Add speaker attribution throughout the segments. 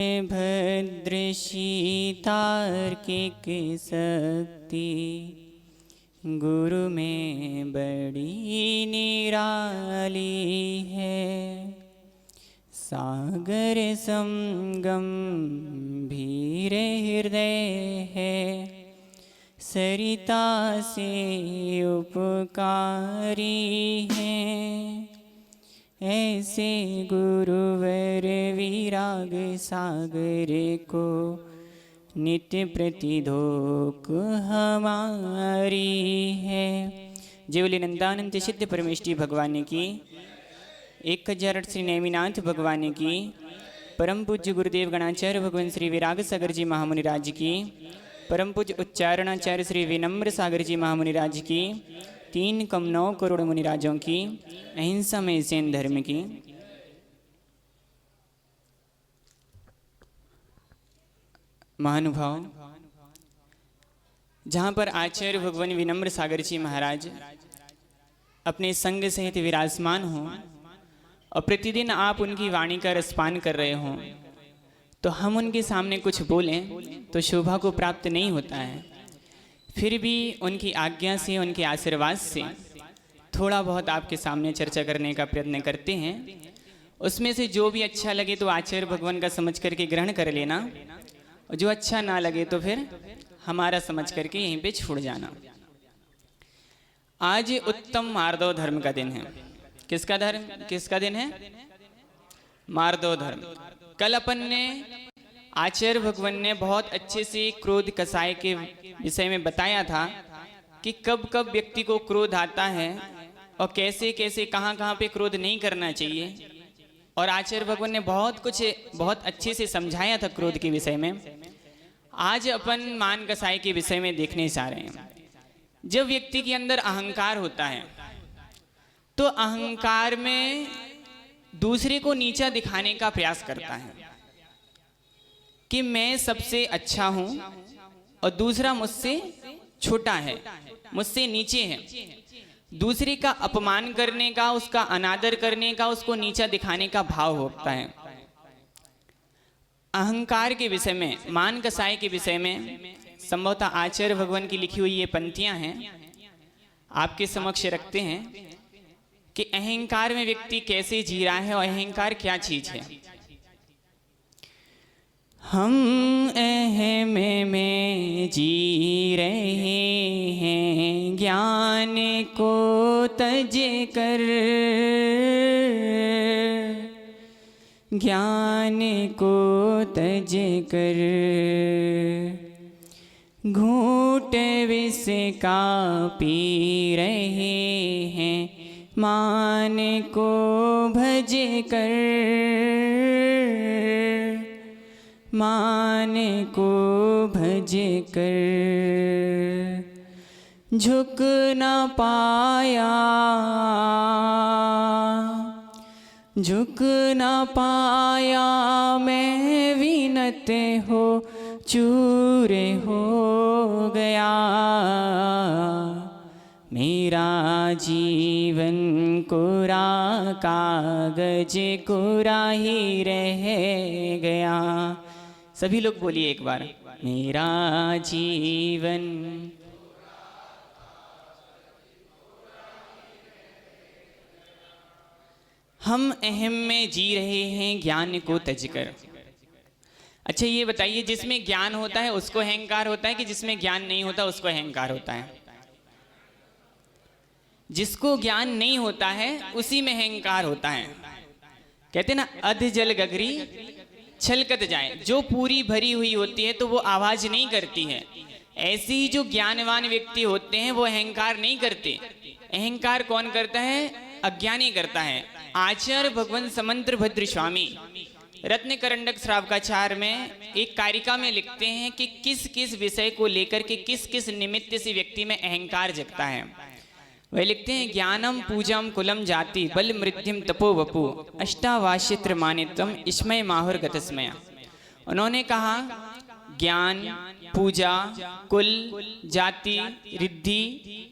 Speaker 1: भद्रशीतार्किक शक्ति गुरु में बड़ी निराली है। सागर संगम भीर हृदय है, सरिता से उपकारी हैं। ऐसे गुरुवर विराग सागर को नित्य प्रतिधोक हमारी है। जीवली नंदानंद सिद्ध परमेष्टि भगवान की, 1008 श्री नेमिनाथ भगवान की, परम पूज्य गुरुदेव गणाचार्य भगवान श्री विराग सागर जी महामुनि राज की, परम पूज्य उच्चारणाचार्य श्री विनम्र सागर जी महामुनि राज की, 3,9 करोड़ मुनिराजों की, अहिंसा में जैन धर्म की। महानुभाव, जहाँ पर आचार्य भगवान विनम्र सागर जी महाराज अपने संग सहित विराजमान हों और प्रतिदिन आप उनकी वाणी का रसपान कर रहे हों, तो हम उनके सामने कुछ बोलें तो शोभा को प्राप्त नहीं होता है। फिर भी उनकी आज्ञा से, उनके आशीर्वाद से थोड़ा बहुत आपके सामने चर्चा करने का प्रयत्न करते हैं। उसमें से जो भी अच्छा लगे तो आचार्य भगवान का समझ करके ग्रहण कर लेना, और जो अच्छा ना लगे तो फिर हमारा समझ करके यहीं पे छोड़ जाना। आज उत्तम मार्दव धर्म का दिन है। किसका धर्म, किसका दिन है? मार्दव धर्म। कल अपन ने आचार्य भगवान ने बहुत अच्छे से क्रोध कसाय के विषय में बताया था कि कब कब व्यक्ति को क्रोध आता है और कैसे कैसे कहाँ कहाँ पे क्रोध नहीं करना चाहिए। और आचार्य भगवान ने बहुत कुछ बहुत अच्छे से समझाया था क्रोध के विषय में। आज अपन मान कसाय के विषय में देखने जा रहे हैं। जब व्यक्ति के अंदर अहंकार होता है तो अहंकार में दूसरे को नीचा दिखाने का प्रयास करता है कि मैं सबसे अच्छा हूं और दूसरा मुझसे छोटा है, मुझसे नीचे है। दूसरे का अपमान करने का, उसका अनादर करने का, उसको नीचा दिखाने का भाव होता है। अहंकार के विषय में, मान कसाय के विषय में संभवतः आचार्य भगवान की लिखी हुई ये पंक्तियां हैं, आपके समक्ष रखते हैं कि अहंकार में व्यक्ति कैसे जी रहा है और अहंकार क्या चीज है। हम अहम में जी रहे हैं, ज्ञान को तज कर, ज्ञान को तज कर, घूंट विष का पी रहे हैं, मान को भज कर, मान को भज कर। झुक न पाया, झुक न पाया मैं विनत हो चूर हो गया। मेरा जीवन कोरा कागज कोरा ही रह गया। सभी लोग बोलिए एक बार, मेरा जीवन। हम अहम में जी रहे हैं, ज्ञान को तज कर। अच्छा ये बताइए, जिसमें ज्ञान होता है उसको अहंकार होता है कि जिसमें ज्ञान नहीं होता उसको अहंकार होता है? जिसको ज्ञान नहीं होता है उसी में अहंकार होता है। कहते ना, अध जल गगरी छलकत जाए। जो पूरी भरी हुई होती है तो वो आवाज नहीं करती है। ऐसे ही जो ज्ञानवान व्यक्ति होते हैं वो अहंकार नहीं करते। अहंकार कौन करता है? अज्ञानी करता है। आचार्य भगवान समंत्र भद्र स्वामी रत्न करंडक श्रावकाचार में एक कारिका में लिखते हैं कि किस किस विषय को लेकर के किस किस निमित्त से व्यक्ति में अहंकार जगता है। वह लिखते हैं, ज्ञानम पूजम कुलम जाति बल मृत्युम तपो वपु अष्टावाशित्र मानितम इसमय माहुर गतस्मया। उन्होंने कहा ज्ञान, पूजा, कुल, जाति, रिद्धि,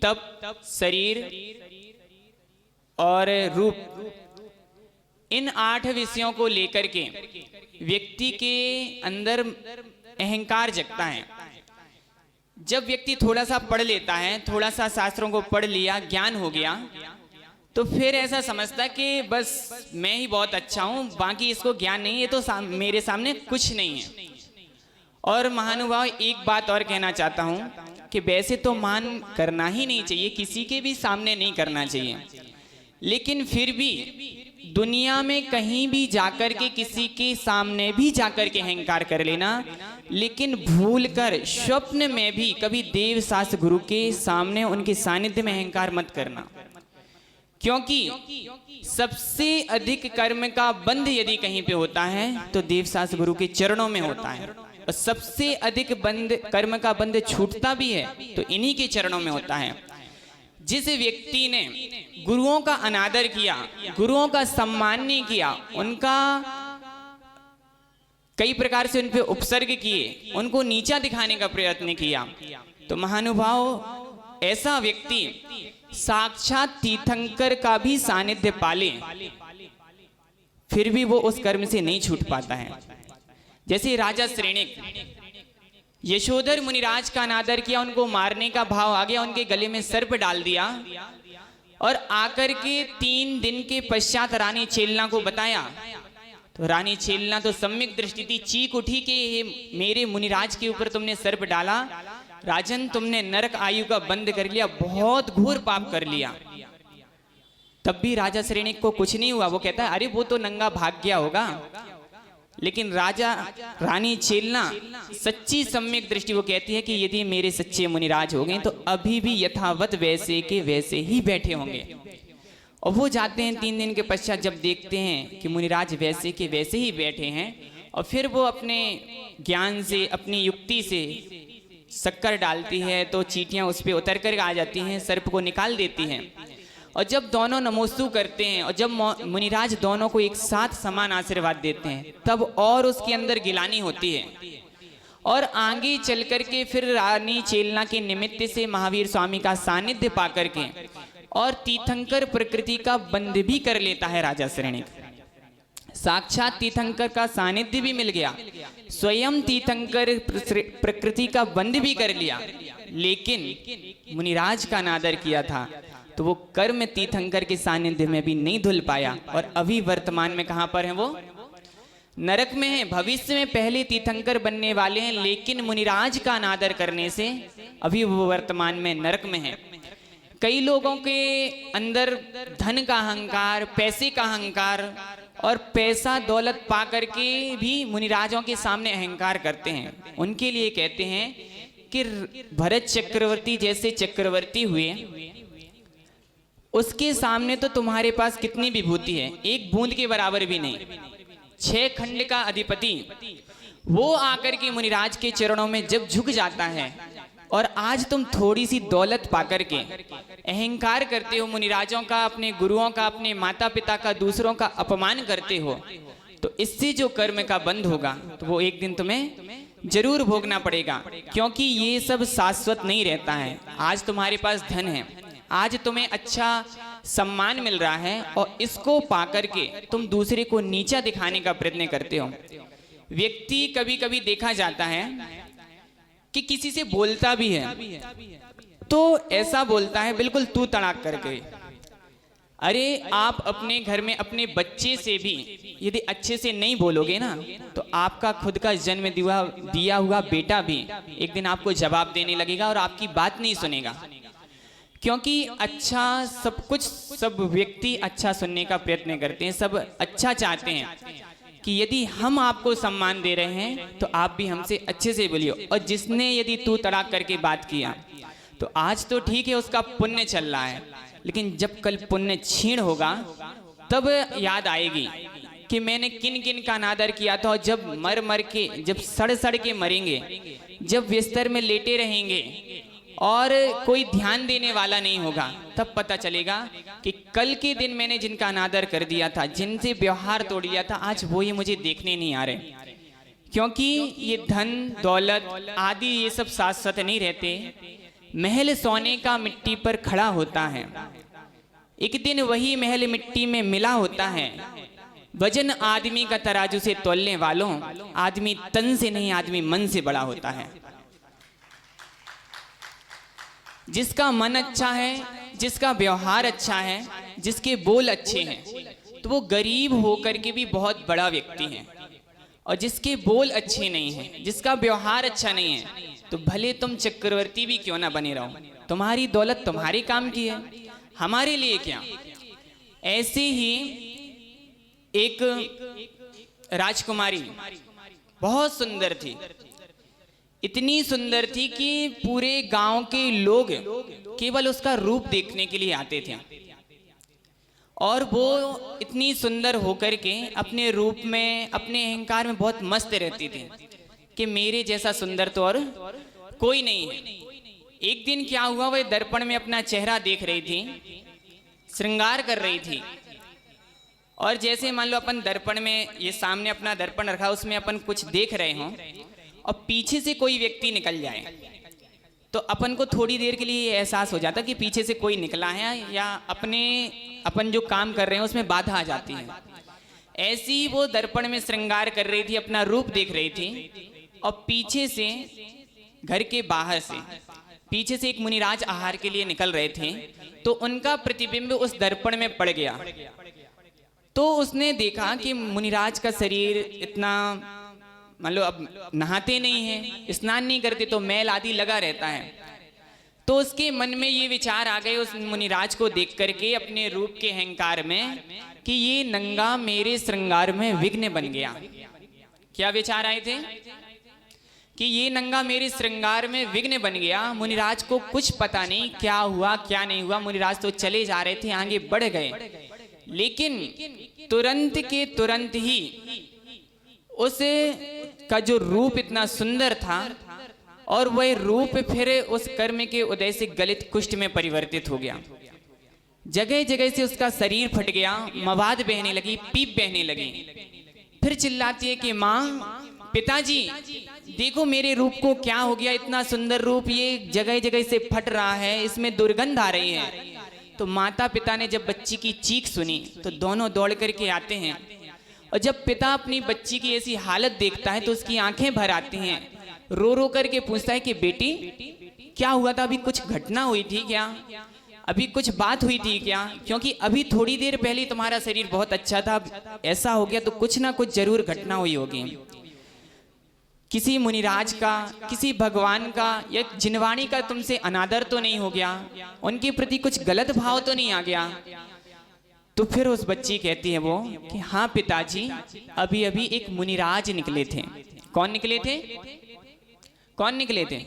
Speaker 1: तप, शरीर और रूप, इन 8 विषयों को लेकर के व्यक्ति के अंदर अहंकार जगता है। जब व्यक्ति थोड़ा सा पढ़ लेता है, थोड़ा सा शास्त्रों को पढ़ लिया, ज्ञान हो गया, तो फिर ऐसा समझता है कि बस मैं ही बहुत अच्छा हूं, बाकी इसको ज्ञान नहीं है, तो मेरे सामने कुछ नहीं है। और महानुभाव, एक बात और कहना चाहता हूं कि वैसे तो मान करना ही नहीं चाहिए, किसी के भी सामने नहीं करना चाहिए, लेकिन फिर भी दुनिया में कहीं भी जाकर के किसी के सामने भी जाकर के अहंकार कर लेना, लेकिन भूलकर स्वप्न में भी कभी देव शास्त्र गुरु के सामने उनके सानिध्य में अहंकार मत करना। क्योंकि सबसे अधिक कर्म का बंध यदि कहीं पे होता है तो देव शास्त्र गुरु के चरणों में होता है, और सबसे अधिक कर्म का बंध छूटता भी है तो इन्हीं के चरणों में होता है। जिस व्यक्ति ने गुरुओं का अनादर किया, गुरुओं का सम्मान नहीं किया, उनका कई प्रकार से उन पे उपसर्ग किए, उनको नीचा दिखाने का प्रयत्न किया, तो महानुभाव ऐसा व्यक्ति साक्षात तीर्थंकर का भी सानिध्य पाले फिर भी वो उस कर्म से नहीं छूट पाता है। जैसे राजा श्रेणिक, यशोधर मुनिराज का अनादर किया, उनको मारने का भाव आ गया, उनके गले में सर्प डाल दिया, और आकर के 3 दिन के पश्चात रानी चेलना को बताया, तो रानी चेलना तो सम्यक दृष्टि थी, चीख उठी कि मेरे मुनिराज के ऊपर तुमने सर्प डाला, राजन तुमने नरक आयु का बंद कर लिया, बहुत घोर पाप कर लिया। तब भी राजा श्रेणिक को कुछ नहीं हुआ, वो कहता है अरे वो तो नंगा भाग गया होगा। लेकिन रानी चेलना सच्ची सम्यक दृष्टि, वो कहती है कि यदि मेरे सच्चे मुनिराज हो गए तो अभी भी यथावत वैसे के वैसे ही बैठे होंगे। और वो जाते हैं 3 दिन के पश्चात, जब देखते हैं कि मुनिराज वैसे के वैसे ही बैठे हैं, और फिर वो अपने ज्ञान से, अपनी युक्ति से शक्कर डालती है तो चींटियां उस पर उतर कर आ जाती हैं, सर्प को निकाल देती हैं। और जब दोनों नमोस्तु करते हैं और जब मुनिराज दोनों को एक साथ समान आशीर्वाद देते हैं, तब और उसके अंदर गिलानी होती है। और आगे चल कर के फिर रानी चेलना के निमित्त से महावीर स्वामी का सानिध्य पा करके और तीर्थंकर प्रकृति का बंध भी कर लेता है राजा श्रेणिक। साक्षात तीर्थंकर का सानिध्य भी मिल गया, स्वयं तीर्थंकर प्रकृति का बंध भी कर लिया, लेकिन मुनिराज का अनादर किया था तो वो कर्म तीर्थंकर के सानिध्य में भी नहीं धुल पाया, और अभी वर्तमान में कहां पर है? वो नरक में है। भविष्य में पहले तीर्थंकर बनने वाले हैं, लेकिन मुनिराज का अनादर करने से अभी वो वर्तमान में नरक में है। कई लोगों के अंदर धन का अहंकार, पैसे का अहंकार, और पैसा दौलत पा करके भी मुनिराजों के सामने अहंकार करते हैं। उनके लिए कहते हैं कि भरत चक्रवर्ती जैसे चक्रवर्ती हुए, उसके सामने तो तुम्हारे पास कितनी विभूति है, एक बूंद के बराबर भी नहीं। 6 खंड का अधिपति वो आकर के मुनिराज के चरणों में जब झुक जाता है, और आज तुम थोड़ी सी दौलत पाकर के अहंकार करते हो, मुनिराजों का, अपने गुरुओं का, अपने माता पिता का, दूसरों का अपमान करते हो, तो इससे जो कर्म का बंध होगा तो वो एक दिन तुम्हें जरूर भोगना पड़ेगा। क्योंकि ये सब शाश्वत नहीं रहता है। आज तुम्हारे पास धन है, आज तुम्हें अच्छा सम्मान मिल रहा है, और इसको पाकर के तुम दूसरे को नीचा दिखाने का प्रयत्न करते हो। व्यक्ति कभी कभी देखा जाता है कि किसी से बोलता भी है तो ऐसा बोलता है बिल्कुल तू तड़ाक करके। अरे आप अपने घर में अपने बच्चे से भी यदि अच्छे से नहीं बोलोगे ना, तो आपका खुद का जन्म दिया हुआ बेटा भी एक दिन आपको जवाब देने लगेगा और आपकी बात नहीं सुनेगा। क्योंकि अच्छा सब व्यक्ति अच्छा सुनने का प्रयत्न करते हैं, सब अच्छा चाहते हैं कि यदि हम आपको सम्मान दे रहे हैं तो आप भी हमसे अच्छे से बोलियो। और जिसने यदि तू तड़ाक करके बात किया तो आज तो ठीक है, उसका पुण्य चल रहा है, लेकिन जब कल पुण्य क्षीण होगा तब याद आएगी कि मैंने किन किन का अनादर किया था। और जब मर के, जब सड़ के मरेंगे, जब बिस्तर में लेटे रहेंगे और कोई ध्यान देने वाला नहीं होगा, तब पता चलेगा कि कल के दिन मैंने जिनका अनादर कर दिया था, जिनसे व्यवहार तोड़ दिया था, आज वो ही मुझे देखने नहीं आ रहे। क्योंकि ये धन दौलत आदि ये सब शाश्वत नहीं रहते। महल सोने का मिट्टी पर खड़ा होता है, एक दिन वही महल मिट्टी में मिला होता है। वजन आदमी का तराजू से तौलने वालों, आदमी तन से नहीं, आदमी मन से बड़ा होता है। जिसका मन अच्छा है, जिसका व्यवहार अच्छा है, जिसके बोल अच्छे हैं, तो वो गरीब होकर के भी बहुत बड़ा व्यक्ति है। और जिसके बोल अच्छे नहीं हैं, जिसका व्यवहार अच्छा नहीं है, तो भले तुम चक्रवर्ती भी क्यों ना बने रहो, तुम्हारी दौलत तुम्हारे काम की है, हमारे लिए क्या। ऐसे ही एक राजकुमारी बहुत सुंदर थी, इतनी सुंदर थी कि पूरे गांव के लोग केवल उसका रूप देखने के लिए आते थे। और वो इतनी सुंदर होकर के अपने रूप में, अपने अहंकार में बहुत मस्त रहती थी कि मेरे जैसा सुंदर तो और कोई नहीं है। एक दिन क्या हुआ, वह दर्पण में अपना चेहरा देख रही थी, श्रृंगार कर रही थी। और जैसे मान लो अपन दर्पण में, ये सामने अपना दर्पण रखा, उसमें अपन कुछ देख रहे हों और पीछे से कोई व्यक्ति निकल जाए, तो अपन को थोड़ी देर के लिए एहसास हो जाता कि पीछे से कोई निकला है, या अपन जो काम कर रहे हैं उसमें बाधा आ जाती है। ऐसी ही वो दर्पण में श्रृंगार कर रही थी, अपना रूप देख रही थी, और पीछे से, घर के बाहर से, पीछे से एक मुनिराज आहार के लिए निकल रहे थे, तो उनका प्रतिबिंब उस दर्पण में पड़ गया। तो उसने देखा कि मुनिराज का शरीर इतना, मान लो अब नहाते नहीं हैं, स्नान नहीं करते, तो मैल आदि लगा रहता है। तो उसके मन में ये विचार आ गए उस मुनिराज को देख करके, अपने रूप के अहंकार में, कि ये नंगा मेरे श्रृंगार में विघ्न बन गया। क्या विचार आए थे कि ये नंगा मेरे श्रृंगार में विघ्न बन गया। मुनिराज को कुछ पता नहीं क्या हुआ क्या नहीं हुआ, मुनिराज तो चले जा रहे थे, आगे बढ़ गए, लेकिन तुरंत के तुरंत ही उस का जो रूप इतना सुंदर था, और वह रूप फिर उस कर्म के उदय से गलित कुष्ठ में परिवर्तित हो गया। जगह जगह से उसका शरीर फट गया, मवाद बहने लगी, पीप बहने लगी। फिर चिल्लाती है कि माँ, पिताजी देखो मेरे रूप को क्या हो गया, इतना सुंदर रूप ये जगह जगह से फट रहा है, इसमें दुर्गंध आ रही है। तो माता पिता ने जब बच्ची की चीख सुनी तो दोनों दौड़ करके आते हैं, और जब पिता अपनी बच्ची की ऐसी हालत देखता है तो उसकी आंखें भर आती हैं। रो रो करके पूछता है कि बेटी क्या हुआ था, अभी कुछ घटना हुई थी क्या, अभी कुछ बात हुई थी क्या, क्योंकि अभी थोड़ी देर पहले तुम्हारा शरीर बहुत अच्छा था, ऐसा हो गया तो कुछ ना कुछ जरूर घटना हुई होगी। किसी मुनिराज का, किसी भगवान का या जिनवाणी का तुमसे अनादर तो नहीं हो गया, उनके प्रति कुछ गलत भाव तो नहीं आ गया। तो फिर उस बच्ची कहती है वो कि हाँ पिताजी, अभी अभी एक मुनिराज निकले थे। कौन निकले थे? कौन निकले थे?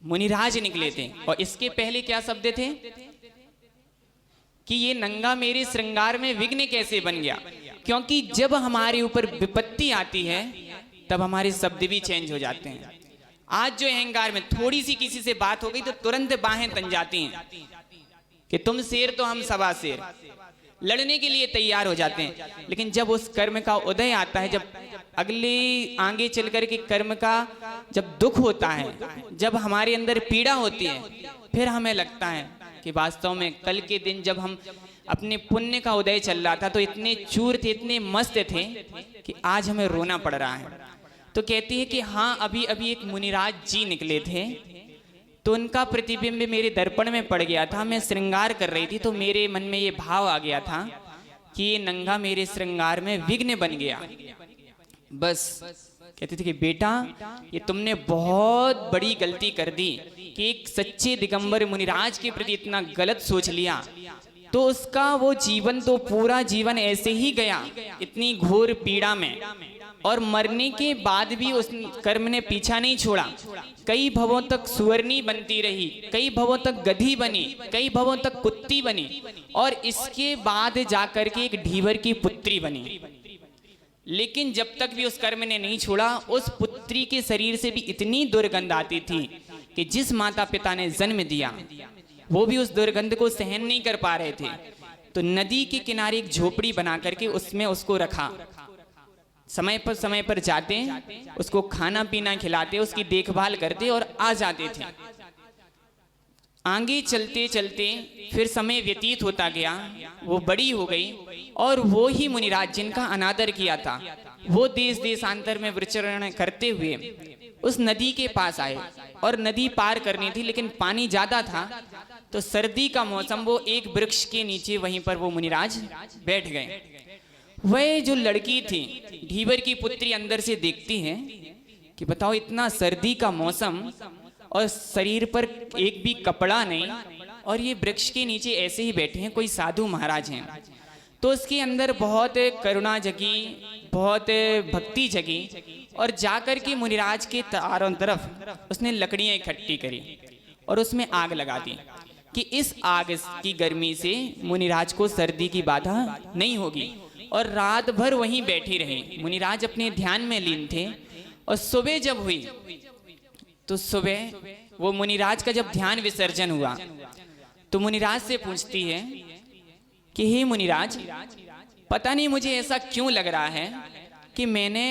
Speaker 1: मुनिराज निकले थे। और इसके पहले क्या शब्द थे कि ये नंगा मेरे श्रृंगार में विघ्न कैसे बन गया। क्योंकि जब हमारे ऊपर विपत्ति आती है तब हमारे शब्द भी चेंज हो जाते हैं। आज जो अहंकार में थोड़ी सी किसी से बात हो गई तो तुरंत बाहें तन जाती हैं कि तुम शेर तो हम सवा शेर, लड़ने के लिए तैयार हो जाते हैं। लेकिन जब उस कर्म का उदय आता है, जब अगले आगे चल कर के कर्म का जब दुख होता है, जब हमारे अंदर पीड़ा होती है, फिर हमें लगता है कि वास्तव में कल के दिन जब हम अपने पुण्य का उदय चल रहा था तो इतने चूर थे, इतने मस्त थे कि आज हमें रोना पड़ रहा है। तो कहती है कि हाँ, अभी अभी एक मुनिराज जी निकले थे, तो उनका प्रतिबिंब मेरे दर्पण में पड़ गया था। मैं श्रृंगार कर रही थी तो मेरे मन में ये भाव आ गया था कि ये नंगा मेरे श्रृंगार में विघ्न बन गया। बस कहती थी कि बेटा, ये तुमने बहुत बड़ी गलती कर दी कि एक सच्चे दिगंबर मुनिराज के प्रति इतना गलत सोच लिया, तो उसका वो जीवन तो पूरा जीवन ऐसे ही गया, इतनी घोर पीड़ा में। और मरने के बाद भी उस कर्म ने पीछा नहीं छोड़ा। कई भवों तक सुवर्णी बनती रही, कई भवों तक गधी बनी, कई भवों तक कुत्ती बनी, और इसके बाद जाकर के एक ढीवर की पुत्री बनी। लेकिन जब तक भी उस कर्म ने नहीं छोड़ा, उस पुत्री के शरीर से भी इतनी दुर्गंध आती थी कि जिस माता पिता ने जन्म दिया वो भी उस दुर्गंध को सहन नहीं कर पा रहे थे। तो नदी के किनारे एक झोपड़ी बना करके उसमें उसको रखा। समय पर जाते, उसको खाना पीना खिलाते, उसकी देखभाल करते और आ जाते थे। आगे चलते चलते फिर समय व्यतीत होता गया, वो बड़ी हो गई और वो ही मुनिराज जिनका अनादर किया था वो देश देशांतर में विचरण करते हुए उस नदी के पास आए और नदी पार करनी थी, लेकिन पानी ज्यादा था तो सर्दी का मौसम, वो एक वृक्ष के नीचे वहीं पर वो मुनिराज बैठ गए। वह जो लड़की थी ढीवर की पुत्री अंदर से देखती है कि बताओ इतना सर्दी का मौसम और शरीर पर एक भी कपड़ा नहीं और ये वृक्ष के नीचे ऐसे ही बैठे हैं, कोई साधु महाराज हैं। तो उसके अंदर बहुत करुणा जगी, बहुत भक्ति जगी और जाकर के मुनिराज के चारों तरफ उसने लकड़ियां इकट्ठी करी और उसमें आग लगा दी कि इस आग की गर्मी से मुनिराज को सर्दी की बाधा नहीं होगी। और रात भर वहीं बैठे रहे। मुनिराज अपने ध्यान में लीन थे और सुबह जब हुई तो सुबह वो मुनिराज का जब ध्यान विसर्जन हुआ तो मुनिराज से पूछती है कि हे मुनिराज, पता नहीं मुझे ऐसा क्यों लग रहा है कि मैंने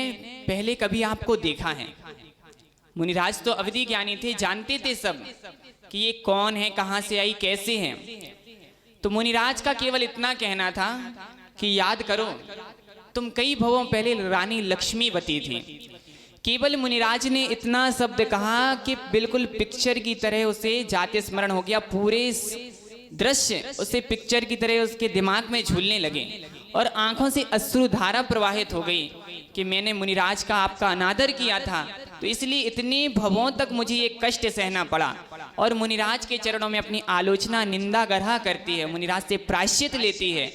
Speaker 1: पहले कभी आपको देखा है। मुनिराज तो अवधि ज्ञानी थे, जानते थे सब कि ये कौन है, कहां से आई, कैसे हैं। तो मुनिराज का केवल इतना कहना था कि याद करो तुम कई भवों पहले रानी लक्ष्मीवती थी। केवल मुनिराज ने इतना शब्द कहा कि बिल्कुल पिक्चर की तरह उसे जाति स्मरण हो गया। पूरे दृश्य उसे पिक्चर की तरह उसके दिमाग में झूलने लगे और आंखों से अश्रुधारा प्रवाहित हो गई कि मैंने मुनिराज का आपका अनादर किया था तो इसलिए इतने भवों तक मुझे ये कष्ट सहना पड़ा। और मुनिराज के चरणों में अपनी आलोचना निंदा गढ़ा करती है, मुनिराज से प्रायश्चित लेती है।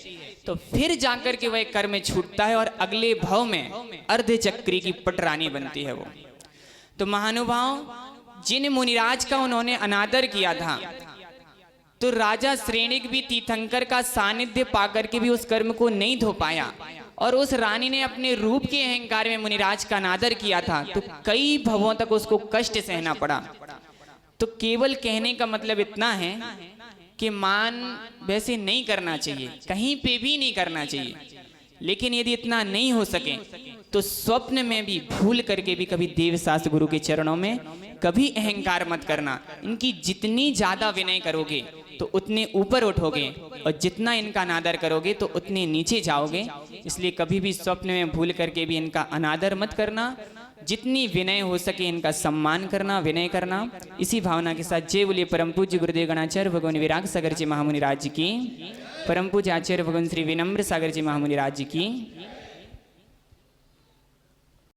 Speaker 1: तो फिर जाकर के वह कर्म छूटता है और अगले भव में अर्धचक्री की पटरानी बनती है वो। तो महानुभाव, जिन मुनिराज का उन्होंने अनादर किया था तो राजा श्रेणिक भी तीर्थंकर का सानिध्य पाकर के भी उस कर्म को नहीं धो पाया और उस रानी ने अपने रूप के अहंकार में मुनिराज का अनादर किया था तो कई भवों तक उसको कष्ट सहना पड़ा। तो केवल कहने का मतलब इतना है कि मान वैसे नहीं करना चाहिए, कहीं पे भी नहीं करना चाहिए, लेकिन यदि इतना नहीं हो सके तो स्वप्न में भी भूल करके भी कभी देवशास्त्र गुरु के चरणों में कभी अहंकार मत करना। इनकी जितनी ज्यादा विनय करोगे तो उतने ऊपर उठोगे और जितना इनका अनादर करोगे तो उतने नीचे जाओगे। इसलिए कभी भी स्वप्न में भूल करके भी इनका अनादर मत करना, जितनी विनय हो सके इनका सम्मान करना, विनय करना। इसी भावना के साथ जय बोलिए परम पूज्य गुरुदेव गणाचार्य भगवान विराग सागर जी महामुनि राज्य की, परम पूज्य आचार्य भगवान श्री विनम्र सागर जी महामुनि राज्य की।